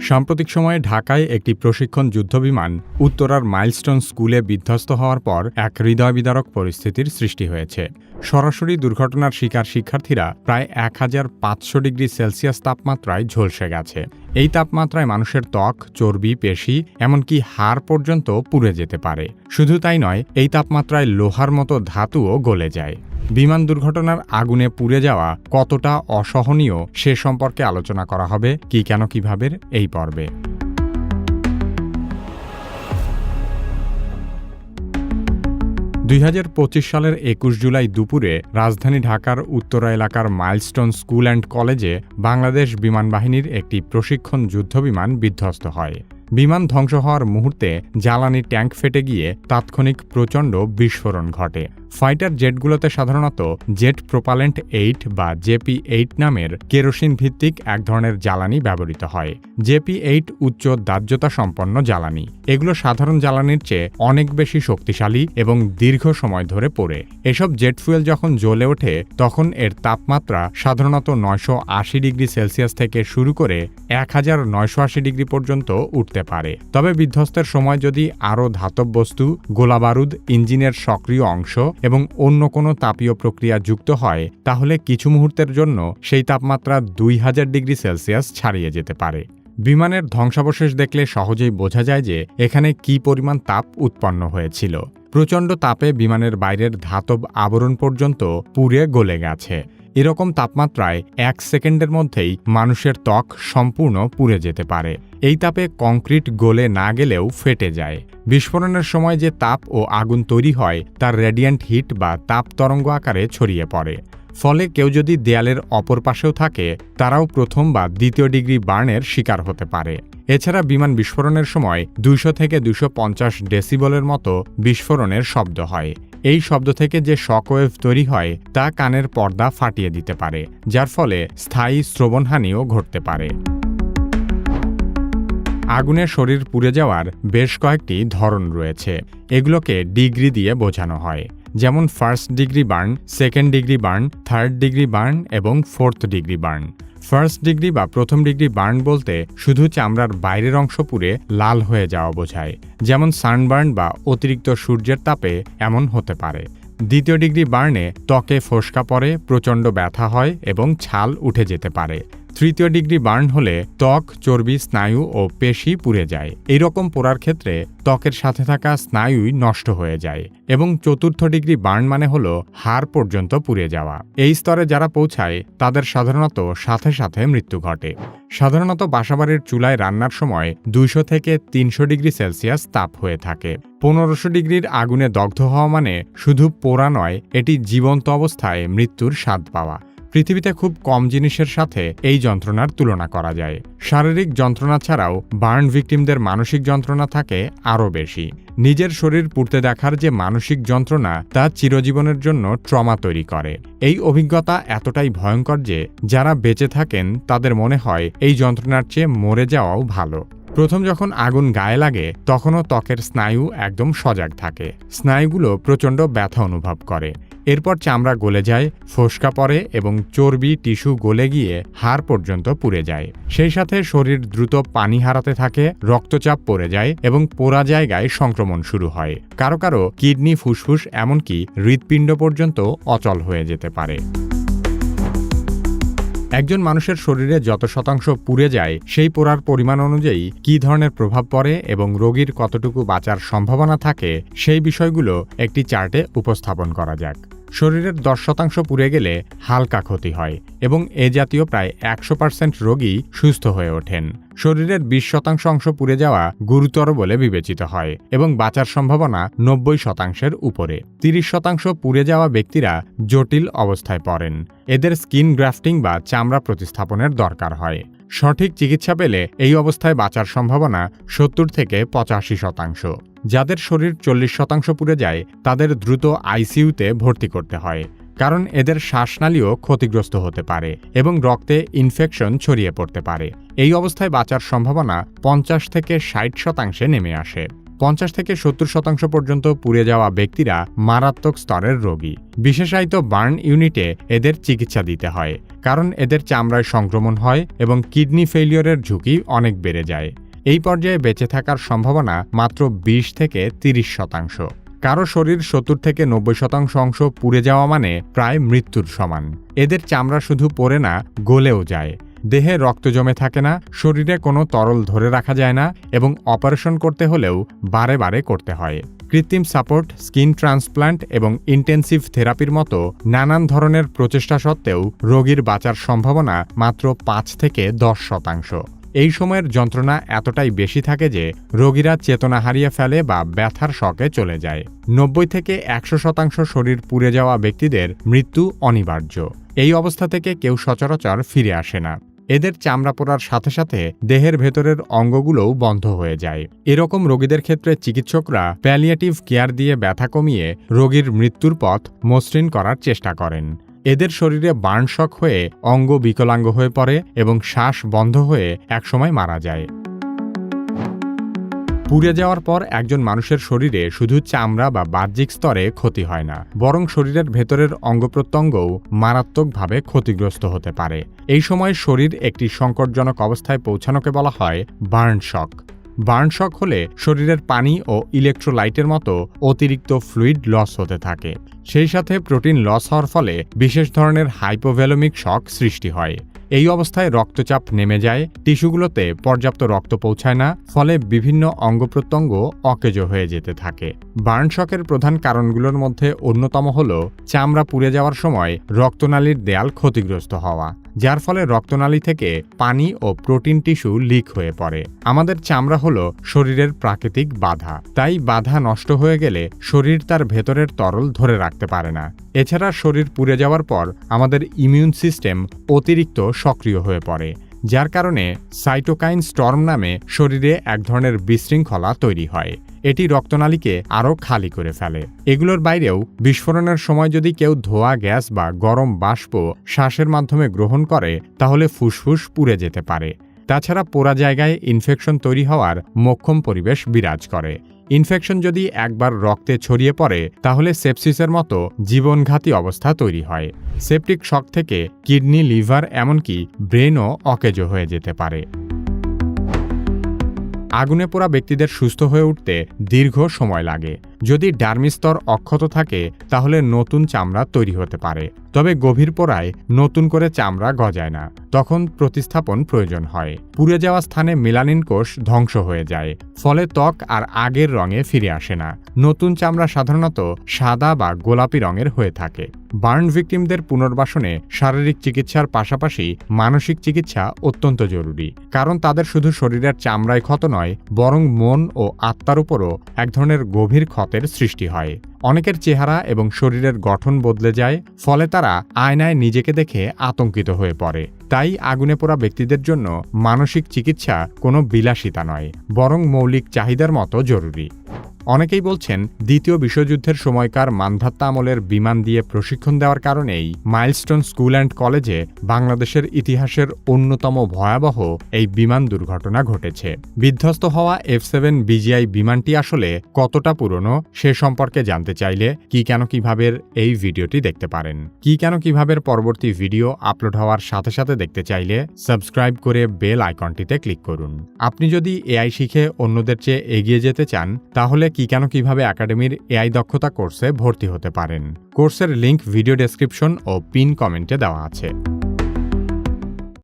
সাম্প্রতিক সময়ে ঢাকায় একটি প্রশিক্ষণ যুদ্ধবিমান উত্তরার মাইলস্টোন স্কুলে বিধ্বস্ত হওয়ার পর এক হৃদয়বিদারক পরিস্থিতির সৃষ্টি হয়েছে। সরাসরি দুর্ঘটনার শিকার শিক্ষার্থীরা প্রায় ১৫০০ ডিগ্রি সেলসিয়াস তাপমাত্রায় ঝলসে গেছে। এই তাপমাত্রায় মানুষের ত্বক, চর্বি, পেশি, এমনকি হাড় পর্যন্ত পুড়ে যেতে পারে। শুধু তাই নয়, এই তাপমাত্রায় লোহার মতো ধাতুও গলে যায়। বিমান দুর্ঘটনার আগুনে পুড়ে যাওয়া কতটা অসহনীয় সে সম্পর্কে আলোচনা করা হবে কি কেন কিভাবে এই পর্বে। ২০২৫ সালের ২১ জুলাই দুপুরে রাজধানী ঢাকার উত্তরা এলাকার মাইলস্টোন স্কুল অ্যান্ড কলেজে বাংলাদেশ বিমান বাহিনীর একটি প্রশিক্ষণ যুদ্ধবিমান বিধ্বস্ত হয়। বিমান ধ্বংস হওয়ার মুহূর্তে জ্বালানি ট্যাঙ্ক ফেটে গিয়ে তাৎক্ষণিক প্রচণ্ড বিস্ফোরণ ঘটে। ফাইটার জেটগুলোতে সাধারণত জেট প্রোপালেন্ট 8 বা JP-8 নামের কেরোসিন ভিত্তিক এক ধরনের জ্বালানি ব্যবহৃত হয়। JP-8 উচ্চ দাহ্যতা সম্পন্ন জ্বালানি। এগুলো সাধারণ জ্বালানির চেয়ে অনেক বেশি শক্তিশালী এবং দীর্ঘ সময় ধরে পোড়ে। এসব জেট ফুয়েল যখন জ্বলে ওঠে তখন এর তাপমাত্রা সাধারণত ৯৮০ ডিগ্রি সেলসিয়াস থেকে শুরু করে ১৯৮০ ডিগ্রি পর্যন্ত উঠতে পারে। তবে বিধ্বস্তের সময় যদি আরও ধাতব বস্তু, গোলাবারুদ, ইঞ্জিনের সক্রিয় অংশ এবং অন্য কোনো তাপীয় প্রক্রিয়া যুক্ত হয় তাহলে কিছু মুহূর্তের জন্য সেই তাপমাত্রা ২০০০ ডিগ্রি সেলসিয়াস ছাড়িয়ে যেতে পারে। বিমানের ধ্বংসাবশেষ দেখলে সহজেই বোঝা যায় যে এখানে কী পরিমাণ তাপ উৎপন্ন হয়েছিল। প্রচণ্ড তাপে বিমানের বাইরের ধাতব আবরণ পর্যন্ত পুড়ে গলে গেছে। এরকম তাপমাত্রায় ১ সেকেন্ডের মধ্যেই মানুষের ত্বক সম্পূর্ণ পুড়ে যেতে পারে। এই তাপে কংক্রিট গলে না গেলেও ফেটে যায়। বিস্ফোরণের সময় যে তাপ ও আগুন তৈরি হয় তার রেডিয়েন্ট হিট বা তাপ তরঙ্গ আকারে ছড়িয়ে পড়ে। ফলে কেউ যদি দেয়ালের অপর পাশেও থাকে তারাও প্রথম বা দ্বিতীয় ডিগ্রি বার্নের শিকার হতে পারে। এছাড়া বিমান বিস্ফোরণের সময় ২০০ থেকে ২৫০ ডেসিবলের মতো বিস্ফোরণের শব্দ হয়। এই শব্দ থেকে যে শকওয়েভ তৈরি হয় তা কানের পর্দা ফাটিয়ে দিতে পারে, যার ফলে স্থায়ী শ্রবণহানিও ঘটতে পারে। আগুনে শরীর পুড়ে যাওয়ার বেশ কয়েকটি ধরন রয়েছে। এগুলোকে ডিগ্রি দিয়ে বোঝানো হয়, যেমন first degree burn, second degree burn, third degree burn এবং fourth degree burn. First degree বা প্রথম ডিগ্রি বার্ন বলতে শুধু চামড়ার বাইরের অংশ পুড়ে লাল হয়ে যাওয়া বোঝায়, যেমন সানবার্ন বা অতিরিক্ত সূর্যের তাপে এমন হতে পারে। দ্বিতীয় ডিগ্রি বার্নে ত্বকে ফোস্কা পড়ে, প্রচণ্ড ব্যথা হয় এবং ছাল উঠে যেতে পারে। তৃতীয় ডিগ্রি বার্ন হলে ত্বক, চর্বি, স্নায়ু ও পেশি পুড়ে যায়। এইরকম পোড়ার ক্ষেত্রে ত্বকের সাথে থাকা স্নায়ুই নষ্ট হয়ে যায়। এবং চতুর্থ ডিগ্রি বার্ন মানে হলো হাড় পর্যন্ত পুড়ে যাওয়া। এই স্তরে যারা পৌঁছায় তাদের সাধারণত সাথে সাথে মৃত্যু ঘটে। সাধারণত বাসাবাড়ির চুলায় রান্নার সময় ২০০ থেকে ৩০০ ডিগ্রি সেলসিয়াস তাপ হয়ে থাকে। ১৫০০ ডিগ্রির আগুনে দগ্ধ হওয়া মানে শুধু পোড়া নয়, এটি জীবন্ত অবস্থায় মৃত্যুর স্বাদ পাওয়া। পৃথিবীতে খুব কম জিনিসের সাথে এই যন্ত্রণার তুলনা করা যায়। শারীরিক যন্ত্রণা ছাড়াও বার্ন ভিকটিমদের মানসিক যন্ত্রণা থাকে আরও বেশি। নিজের শরীর পুড়তে দেখার যে মানসিক যন্ত্রণা তা চিরজীবনের জন্য ট্রমা তৈরি করে। এই অভিজ্ঞতা এতটাই ভয়ঙ্কর যে যারা বেঁচে থাকেন তাদের মনে হয় এই যন্ত্রণার চেয়ে মরে যাওয়াও ভালো। প্রথম যখন আগুন গায়ে লাগে তখনও ত্বকের স্নায়ু একদম সজাগ থাকে। স্নায়ুগুলো প্রচণ্ড ব্যথা অনুভব করে। এরপর চামড়া গলে যায়, ফোস্কা পড়ে এবং চর্বি, টিস্যু গলে গিয়ে হাড় পর্যন্ত পুড়ে যায়। সেই সাথে শরীর দ্রুত পানি হারাতে থাকে, রক্তচাপ পড়ে যায় এবং পোড়া জায়গায় সংক্রমণ শুরু হয়। কারো কারো কিডনি, ফুসফুস, এমনকি হৃৎপিণ্ড পর্যন্ত অচল হয়ে যেতে পারে। একজন মানুষের শরীরে যত শতাংশ পুড়ে যায় সেই পোড়ার পরিমাণ অনুযায়ী কী ধরনের প্রভাব পড়ে এবং রোগীর কতটুকু বাঁচার সম্ভাবনা থাকে সেই বিষয়গুলো একটি চার্টে উপস্থাপন করা যাক। শরীরের ১০% পুড়ে গেলে হালকা ক্ষতি হয় এবং এ জাতীয় প্রায় ১০০% রোগী সুস্থ হয়ে ওঠেন। শরীরের ২০% অংশ পুড়ে যাওয়া গুরুতর বলে বিবেচিত হয় এবং বাঁচার সম্ভাবনা ৯০%-এর উপরে। ৩০% পুড়ে যাওয়া ব্যক্তিরা জটিল অবস্থায় পড়েন। এদের স্কিন গ্রাফটিং বা চামড়া প্রতিস্থাপনের দরকার হয়। সঠিক চিকিৎসা পেলে এই অবস্থায় বাঁচার সম্ভাবনা ৭০ থেকে ৮৫%। যাদের শরীর ৪০% পুড়ে যায় তাদের দ্রুত আইসিইউতে ভর্তি করতে হয়, কারণ এদের শ্বাসনালীও ক্ষতিগ্রস্ত হতে পারে এবং রক্তে ইনফেকশন ছড়িয়ে পড়তে পারে। এই অবস্থায় বাঁচার সম্ভাবনা ৫০ থেকে ৬০% নেমে আসে। 50-70% পর্যন্ত পুড়ে যাওয়া ব্যক্তিরা মারাত্মক স্তরের রোগী। বিশেষায়িত বার্ন ইউনিটে এদের চিকিৎসা দিতে হয়, কারণ এদের চামড়ায় সংক্রমণ হয় এবং কিডনি ফেইলিওরের ঝুঁকি অনেক বেড়ে যায়। এই পর্যায়ে বেঁচে থাকার সম্ভাবনা মাত্র 20-30%। কারো শরীর 70-90% অংশ পুড়ে যাওয়া মানে প্রায় মৃত্যুর সমান। এদের চামড়া শুধু পড়ে না, গলেও যায়। দেহে রক্ত জমে থাকে না, শরীরে কোনো তরল ধরে রাখা যায় না এবং অপারেশন করতে হলেও বারে বারে করতে হয়। কৃত্রিম সাপোর্ট, স্কিন ট্রান্সপ্লান্ট এবং ইন্টেন্সিভ থেরাপির মতো নানান ধরনের প্রচেষ্টা সত্ত্বেও রোগীর বাঁচার সম্ভাবনা মাত্র 5-10%। এই সময়ের যন্ত্রণা এতটাই বেশি থাকে যে রোগীরা চেতনা হারিয়ে ফেলে বা ব্যথার শকে চলে যায়। 90-100% শরীর পুড়ে যাওয়া ব্যক্তিদের মৃত্যু অনিবার্য। এই অবস্থা থেকে কেউ সচরাচর ফিরে আসে না। এদের চামড়া পোড়ার সাথে সাথে দেহের ভেতরের অঙ্গগুলোও বন্ধ হয়ে যায়। এরকম রোগীদের ক্ষেত্রে চিকিৎসকরা প্যালিয়েটিভ কেয়ার দিয়ে ব্যথা কমিয়ে রোগীর মৃত্যুর পথ মসৃণ করার চেষ্টা করেন। এদের শরীরে বার্ন শক হয়ে অঙ্গ বিকলাঙ্গ হয়ে পড়ে এবং শ্বাস বন্ধ হয়ে একসময় মারা যায়। পুড়ে যাওয়ার পর একজন মানুষের শরীরে শুধু চামড়া বা বাহ্যিক স্তরে ক্ষতি হয় না, বরং শরীরের ভেতরের অঙ্গপ্রত্যঙ্গও মারাত্মকভাবে ক্ষতিগ্রস্ত হতে পারে। এই সময় শরীর একটি সংকটজনক অবস্থায় পৌঁছানোকে বলা হয় বার্ন শক। বার্ন শক হলে শরীরের পানি ও ইলেকট্রোলাইটের মতো অতিরিক্ত ফ্লুইড লস হতে থাকে। সেই সাথে প্রোটিন লস হওয়ার ফলে বিশেষ ধরনের হাইপোভ্যালেমিক শক সৃষ্টি হয়। এই অবস্থায় রক্তচাপ নেমে যায়, টিস্যুগুলোতে পর্যাপ্ত রক্ত পৌঁছায় না, ফলে বিভিন্ন অঙ্গপ্রত্যঙ্গ অকেজো হয়ে যেতে থাকে। বার্ন শকের প্রধান কারণগুলোর মধ্যে অন্যতম হল চামড়া পুড়ে যাওয়ার সময় রক্তনালীর দেয়াল ক্ষতিগ্রস্ত হওয়া, যার ফলে রক্তনালী থেকে পানি ও প্রোটিন টিস্যু লিক হয়ে পড়ে। আমাদের চামড়া হলো শরীরের প্রাকৃতিক বাধা, তাই বাধা নষ্ট হয়ে গেলে শরীর তার ভেতরের তরল ধরে রাখতে পারে না। এছাড়া শরীর পুড়ে যাওয়ার পর আমাদের ইমিউন সিস্টেম অতিরিক্ত সক্রিয় হয়ে পড়ে, যার কারণে সাইটোকাইন স্টর্ম নামে শরীরে এক ধরনের বিশৃঙ্খলা তৈরি হয়। এটি রক্তনালীকে আরও খালি করে ফেলে। এগুলোর বাইরেও বিস্ফোরণের সময় যদি কেউ ধোঁয়া গ্যাস বা গরম বাষ্প শ্বাসের মাধ্যমে গ্রহণ করে, তাহলে ফুসফুস পুড়ে যেতে পারে। তাছাড়া পোড়া জায়গায় ইনফেকশন তৈরি হওয়ার মোক্ষম পরিবেশ বিরাজ করে। ইনফেকশন যদি একবার রক্তে ছড়িয়ে পড়ে, তাহলে সেপসিসের মতো জীবনঘাতী অবস্থা তৈরি হয়। সেপটিক শক থেকে কিডনি, লিভার, এমনকি ব্রেনও অকেজো হয়ে যেতে পারে। আগুনে পোড়া ব্যক্তিদের সুস্থ হয়ে উঠতে দীর্ঘ সময় লাগে। যদি ডার্মি স্তর অক্ষত থাকে, তাহলে নতুন চামড়া তৈরি হতে পারে। তবে গভীর পোড়ায় নতুন করে চামড়া গজায় না, তখন প্রতিস্থাপন প্রয়োজন হয়। পুড়ে যাওয়া স্থানে মেলানিন কোষ ধ্বংস হয়ে যায়, ফলে ত্বক আর আগের রঙে ফিরে আসে না। নতুন চামড়া সাধারণত সাদা বা গোলাপি রঙের হয়ে থাকে। বার্ন ভিকটিমদের পুনর্বাসনে শারীরিক চিকিৎসার পাশাপাশি মানসিক চিকিৎসা অত্যন্ত জরুরি, কারণ তাদের শুধু শরীরের চামড়ায় ক্ষত নয়, বরং মন ও আত্মার উপরও এক ধরনের গভীর ক্ষতের সৃষ্টি হয়। অনেকের চেহারা এবং শরীরের গঠন বদলে যায়, ফলে তারা আয়নায় নিজেকে দেখে আতঙ্কিত হয়ে পড়ে। তাই আগুনে পোড়া ব্যক্তিদের জন্য মানসিক চিকিৎসা কোনো বিলাসিতা নয়, বরং মৌলিক চাহিদার মতো জরুরি। অনেকেই বলছেন, দ্বিতীয় বিশ্বযুদ্ধের সময়কার মান্ধাত্তা আমলের বিমান দিয়ে প্রশিক্ষণ দেওয়ার কারণেই মাইলস্টোন স্কুল অ্যান্ড কলেজে বাংলাদেশের ইতিহাসের অন্যতম ভয়াবহ এই বিমান দুর্ঘটনা ঘটেছে। বিধ্বস্ত হওয়া F-7 BGI বিমানটি আসলে কতটা পুরনো সে সম্পর্কে জানতে চাইলে কি কেন কিভাবে এই ভিডিওটি দেখতে পারেন। কি কেন কিভাবে পরবর্তী ভিডিও আপলোড হওয়ার সাথে সাথে দেখতে চাইলে সাবস্ক্রাইব করে বেল আইকনটিতে ক্লিক করুন। আপনি যদি এআই শিখে অন্যদের চেয়ে এগিয়ে যেতে চান, তাহলে কি কেন কিভাবে একাডেমির এআই দক্ষতা কোর্সে ভর্তি হতে পারেন। কোর্সের লিংক ভিডিও ডেসক্রিপশন ও পিন কমেন্টে দেওয়া আছে।